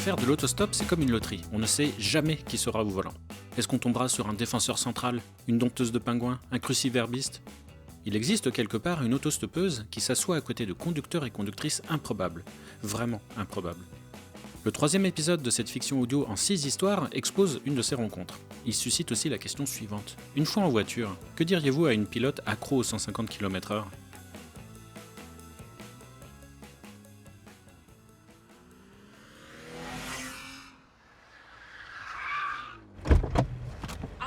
Faire de l'autostop, c'est comme une loterie. On ne sait jamais qui sera au volant. Est-ce qu'on tombera sur un défenseur central, une dompteuse de pingouins, un cruciverbiste ? Il existe quelque part une autostoppeuse qui s'assoit à côté de conducteurs et conductrices improbables. Vraiment improbables. Le 3e épisode de cette fiction audio en 6 histoires expose une de ces rencontres. Il suscite aussi la question suivante. Une fois en voiture, que diriez-vous à une pilote accro aux 150 km/h ?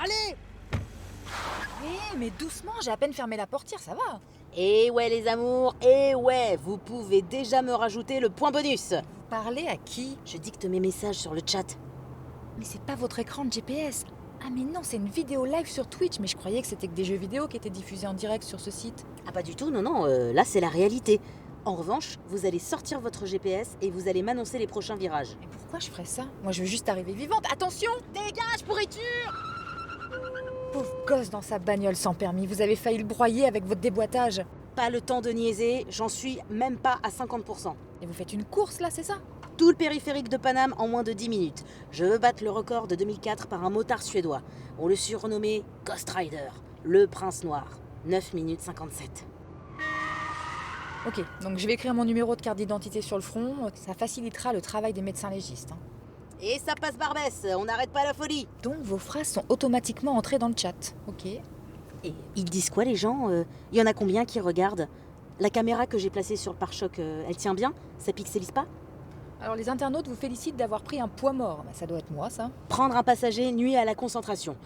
Allez! Mais doucement, j'ai à peine fermé la portière, ça va. Eh ouais les amours, eh ouais, vous pouvez déjà me rajouter le point bonus. Vous parlez à qui? Je dicte mes messages sur le chat. Mais c'est pas votre écran de GPS. Ah mais non, c'est une vidéo live sur Twitch, mais je croyais que c'était que des jeux vidéo qui étaient diffusés en direct sur ce site. Ah pas du tout, non, là c'est la réalité. En revanche, vous allez sortir votre GPS et vous allez m'annoncer les prochains virages. Mais pourquoi je ferais ça? Moi je veux juste arriver vivante. Attention! Dégage pourriture! Pauvre gosse dans sa bagnole sans permis, vous avez failli le broyer avec votre déboîtage. Pas le temps de niaiser, j'en suis même pas à 50%. Et vous faites une course là, c'est ça? Tout le périphérique de Paname en moins de 10 minutes. Je veux battre le record de 2004 par un motard suédois. On le surnommait Ghost Rider, le prince noir. 9 minutes 57. Ok, donc je vais écrire mon numéro de carte d'identité sur le front, ça facilitera le travail des médecins légistes. Et ça passe Barbès, on n'arrête pas la folie. Donc vos phrases sont automatiquement entrées dans le chat, ok? Et ils disent quoi les gens? Il y en a combien qui regardent? La caméra que j'ai placée sur le pare-choc, elle tient bien? Ça pixelise pas? Alors les internautes vous félicitent d'avoir pris un poids mort, ça doit être moi ça. Prendre un passager nuit à la concentration.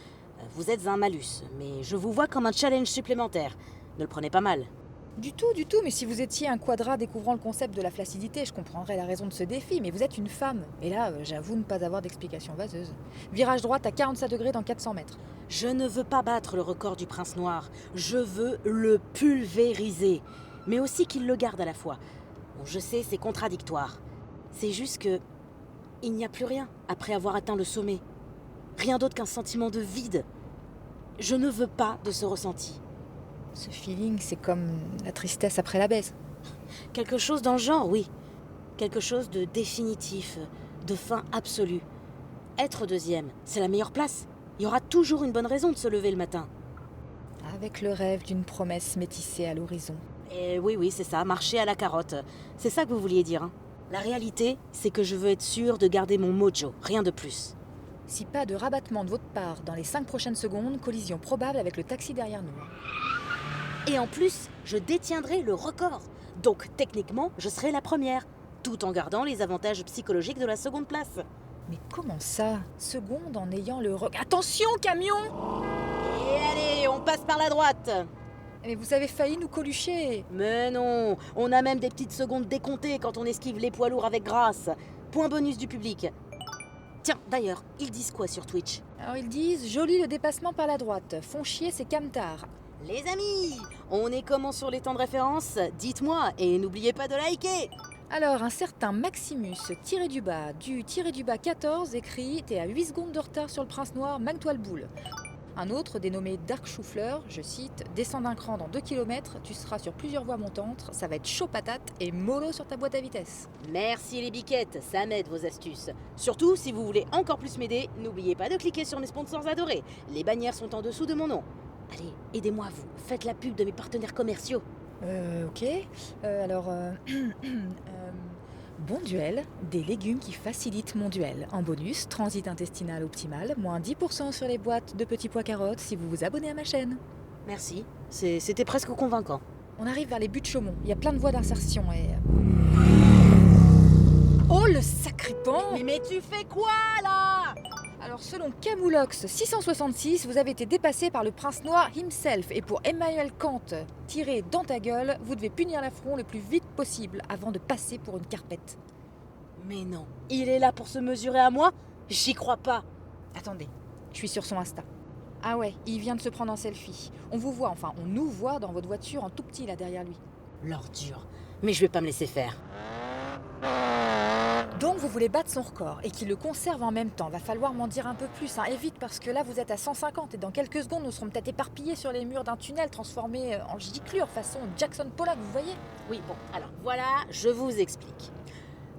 Vous êtes un malus, mais je vous vois comme un challenge supplémentaire. Ne le prenez pas mal. Du tout, mais si vous étiez un quadra découvrant le concept de la flaccidité, je comprendrais la raison de ce défi, mais vous êtes une femme. Et là, j'avoue ne pas avoir d'explication vaseuse. Virage droite à 45 degrés dans 400 mètres. Je ne veux pas battre le record du prince noir. Je veux le pulvériser. Mais aussi qu'il le garde à la fois. Bon, je sais, c'est contradictoire. C'est juste que... il n'y a plus rien après avoir atteint le sommet. Rien d'autre qu'un sentiment de vide. Je ne veux pas de ce ressenti. Ce feeling, c'est comme la tristesse après la baisse. Quelque chose dans le genre, oui. Quelque chose de définitif, de fin absolue. Être deuxième, c'est la meilleure place. Il y aura toujours une bonne raison de se lever le matin. Avec le rêve d'une promesse métissée à l'horizon. Et oui, c'est ça, marcher à la carotte. C'est ça que vous vouliez dire, hein. La réalité, c'est que je veux être sûre de garder mon mojo, rien de plus. Si pas de rabattement de votre part dans les 5 prochaines secondes, collision probable avec le taxi derrière nous. Et en plus, je détiendrai le record. Donc techniquement, je serai la première, tout en gardant les avantages psychologiques de la seconde place. Mais comment ça? Seconde en ayant le record... Attention, camion! Et allez, on passe par la droite. Mais vous avez failli nous colucher. Mais non, on a même des petites secondes décomptées quand on esquive les poids lourds avec grâce. Point bonus du public. Tiens, d'ailleurs, ils disent quoi sur Twitch? Alors ils disent, joli le dépassement par la droite, font chier ces camtars. Les amis, on est comment sur les temps de référence? Dites-moi, et n'oubliez pas de liker. Alors, un certain Maximus, tiré du bas, du tiré du bas 14, écrit « T'es à 8 secondes de retard sur le prince noir, magne-toi le boule ». Un autre, dénommé Dark Choufleur, je cite « Descends d'un cran dans 2 km, tu seras sur plusieurs voies montantes, ça va être chaud patate et mollo sur ta boîte à vitesse ». Merci les biquettes, ça m'aide vos astuces. Surtout, si vous voulez encore plus m'aider, n'oubliez pas de cliquer sur mes sponsors adorés. Les bannières sont en dessous de mon nom. Allez, aidez-moi vous, faites la pub de mes partenaires commerciaux. Ok. Bon duel, des légumes qui facilitent mon duel. En bonus, transit intestinal optimal, moins 10% sur les boîtes de petits pois carottes si vous vous abonnez à ma chaîne. Merci, c'était presque convaincant. On arrive vers les buts de Chaumont, il y a plein de voies d'insertion et... Oh le sacré pan! Mais tu fais quoi là? Alors selon Camoulox 666, vous avez été dépassé par le prince noir himself et pour Emmanuel Kant, tiré dans ta gueule, vous devez punir l'affront le plus vite possible avant de passer pour une carpette. Mais non, il est là pour se mesurer à moi? J'y crois pas. Attendez, je suis sur son Insta. Ah ouais, il vient de se prendre en selfie. On vous voit, enfin on nous voit dans votre voiture en tout petit là derrière lui. L'ordure, mais je vais pas me laisser faire. Donc vous voulez battre son record et qu'il le conserve en même temps. Va falloir m'en dire un peu plus, et vite parce que là vous êtes à 150 et dans quelques secondes nous serons peut-être éparpillés sur les murs d'un tunnel transformé en giclure façon Jackson Pollock, vous voyez? Oui, bon, alors voilà, je vous explique.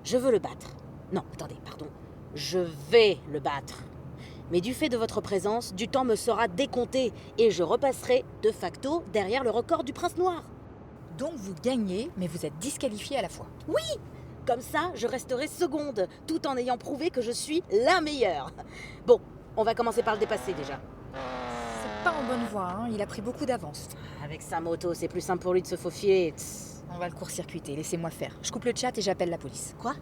Je veux le battre. Non, attendez, pardon. Je vais le battre. Mais du fait de votre présence, du temps me sera décompté et je repasserai de facto derrière le record du prince noir. Donc vous gagnez, mais vous êtes disqualifié à la fois. Comme ça, je resterai seconde, tout en ayant prouvé que je suis la meilleure. Bon, on va commencer par le dépasser déjà. C'est pas en bonne voie, hein, il a pris beaucoup d'avance. Avec sa moto, c'est plus simple pour lui de se faufiler. Tss. On va le court-circuiter, laissez-moi faire. Je coupe le chat et j'appelle la police. Quoi?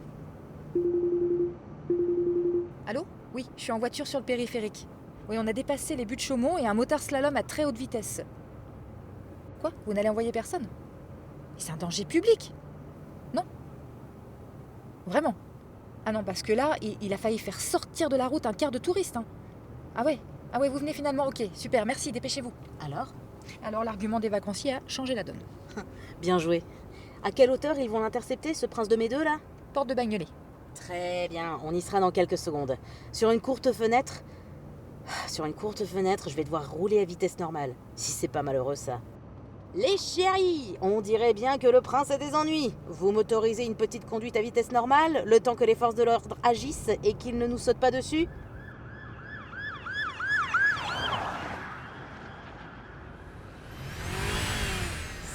Allô? Oui, je suis en voiture sur le périphérique. Oui, on a dépassé les buts de Chaumont et un motard slalom à très haute vitesse. Quoi? Vous n'allez envoyer personne? Mais c'est un danger public! Non? Vraiment? Ah non, parce que là, il a failli faire sortir de la route un quart de touristes. Hein. Ah ouais, vous venez finalement? Ok, super, merci, dépêchez-vous. Alors l'argument des vacanciers a changé la donne. Bien joué. À quelle hauteur ils vont l'intercepter, ce prince de Médeux là? Porte de Bagnolet. Très bien, on y sera dans quelques secondes. Sur une courte fenêtre, je vais devoir rouler à vitesse normale. Si c'est pas malheureux ça. Les chéris, on dirait bien que le prince a des ennuis. Vous m'autorisez une petite conduite à vitesse normale, le temps que les forces de l'ordre agissent et qu'ils ne nous sautent pas dessus?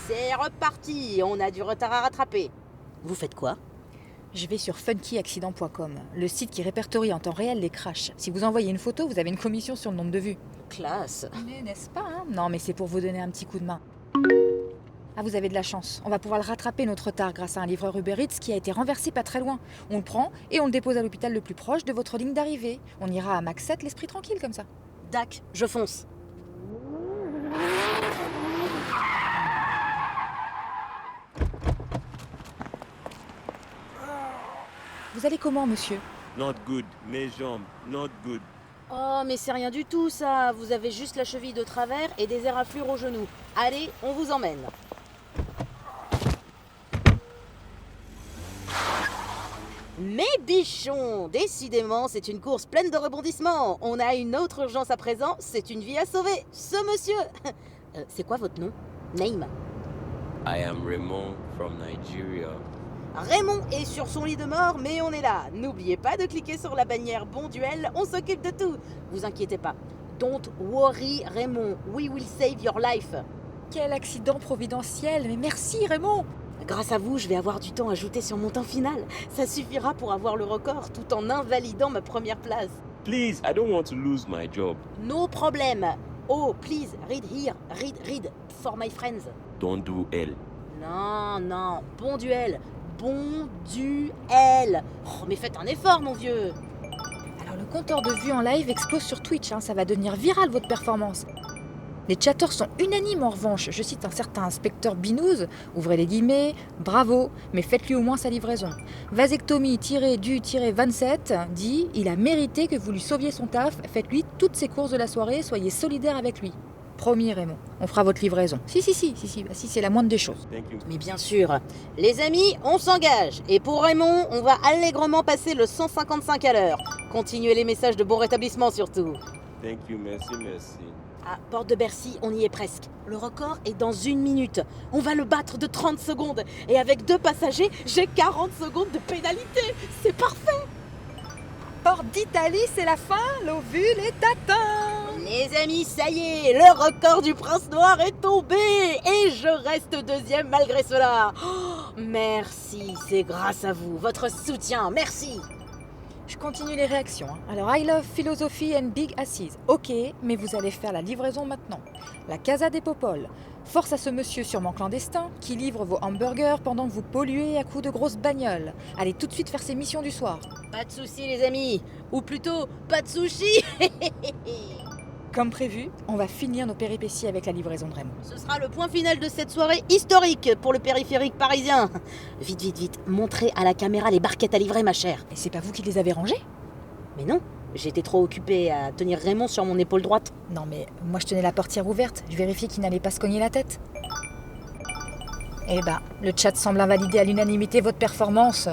C'est reparti, on a du retard à rattraper. Vous faites quoi? Je vais sur funkyaccident.com, le site qui répertorie en temps réel les crashs. Si vous envoyez une photo, vous avez une commission sur le nombre de vues. Classe. Mais n'est-ce pas, hein? Non, mais c'est pour vous donner un petit coup de main. Ah, vous avez de la chance. On va pouvoir le rattraper, notre retard, grâce à un livreur Uber Eats qui a été renversé pas très loin. On le prend et on le dépose à l'hôpital le plus proche de votre ligne d'arrivée. On ira à Max 7, l'esprit tranquille comme ça. Dac, je fonce. Vous allez comment, monsieur? Not good. Mes jambes, not good. Oh, mais c'est rien du tout ça. Vous avez juste la cheville de travers et des éraflures aux genoux. Allez, on vous emmène. Mes bichons, décidément, c'est une course pleine de rebondissements. On a une autre urgence à présent, c'est une vie à sauver. Ce monsieur. C'est quoi votre nom? Name. I am Raymond from Nigeria. Raymond est sur son lit de mort, mais on est là. N'oubliez pas de cliquer sur la bannière Bon Duel, on s'occupe de tout. Vous inquiétez pas. Don't worry, Raymond. We will save your life. Quel accident providentiel! Mais merci, Raymond! Grâce à vous, je vais avoir du temps ajouté sur mon temps final. Ça suffira pour avoir le record tout en invalidant ma première place. Please, I don't want to lose my job. No problem. Oh, please, read here. Read. For my friends. Don't do L. Non. Bon duel. Bon duel. Oh, mais faites un effort, mon vieux. Alors le compteur de vues en live explose sur Twitch, hein, ça va devenir viral votre performance. Les chatteurs sont unanimes en revanche. Je cite un certain inspecteur Binous, ouvrez les guillemets, bravo, mais faites-lui au moins sa livraison. Vasectomie-du-27 dit, il a mérité que vous lui sauviez son taf, faites-lui toutes ses courses de la soirée, soyez solidaires avec lui. Promis Raymond, on fera votre livraison. Si, c'est la moindre des choses. Thank you. Mais bien sûr. Les amis, on s'engage. Et pour Raymond, on va allègrement passer le 155 à l'heure. Continuez les messages de bon rétablissement surtout. Thank you, merci. Ah, porte de Bercy, on y est presque. Le record est dans 1 minute. On va le battre de 30 secondes. Et avec 2 passagers, j'ai 40 secondes de pénalité. C'est parfait. Porte d'Italie, c'est la fin, l'ovule est atteint. Les amis, ça y est, le record du prince noir est tombé. Et je reste deuxième malgré cela. Oh, merci, c'est grâce à vous. Votre soutien, merci. Je continue les réactions. Hein. Alors, I love philosophy and big asses. Ok, mais vous allez faire la livraison maintenant. La Casa des Popoles. Force à ce monsieur sûrement clandestin qui livre vos hamburgers pendant que vous polluez à coups de grosses bagnoles. Allez tout de suite faire ses missions du soir. Pas de soucis les amis. Ou plutôt, pas de sushis. Comme prévu, on va finir nos péripéties avec la livraison de Raymond. Ce sera le point final de cette soirée historique pour le périphérique parisien. Vite, montrez à la caméra les barquettes à livrer, ma chère. Et c'est pas vous qui les avez rangées? Mais non, j'étais trop occupée à tenir Raymond sur mon épaule droite. Non mais moi je tenais la portière ouverte, je vérifiais qu'il n'allait pas se cogner la tête. Eh ben, le chat semble invalider à l'unanimité votre performance.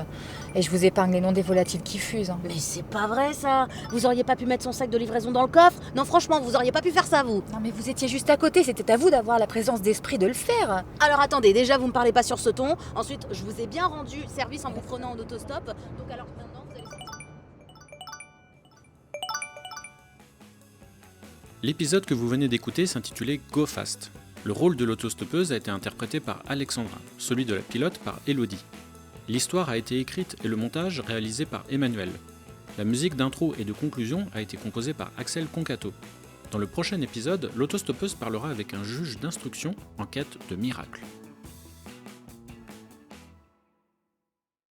Et je vous épargne les noms des volatiles qui fusent. Hein. Mais c'est pas vrai ça. Vous auriez pas pu mettre son sac de livraison dans le coffre? Non franchement, vous auriez pas pu faire ça vous. Non mais vous étiez juste à côté, c'était à vous d'avoir la présence d'esprit de le faire. Alors attendez, déjà vous me parlez pas sur ce ton. Ensuite, je vous ai bien rendu service en vous prenant en autostop. Donc alors maintenant vous allez... L'épisode que vous venez d'écouter s'intitulait Go Fast. Le rôle de l'autostoppeuse a été interprété par Alexandra, celui de la pilote par Elodie. L'histoire a été écrite et le montage réalisé par Emmanuel. La musique d'intro et de conclusion a été composée par Axel Concato. Dans le prochain épisode, l'autostoppeuse parlera avec un juge d'instruction en quête de miracles.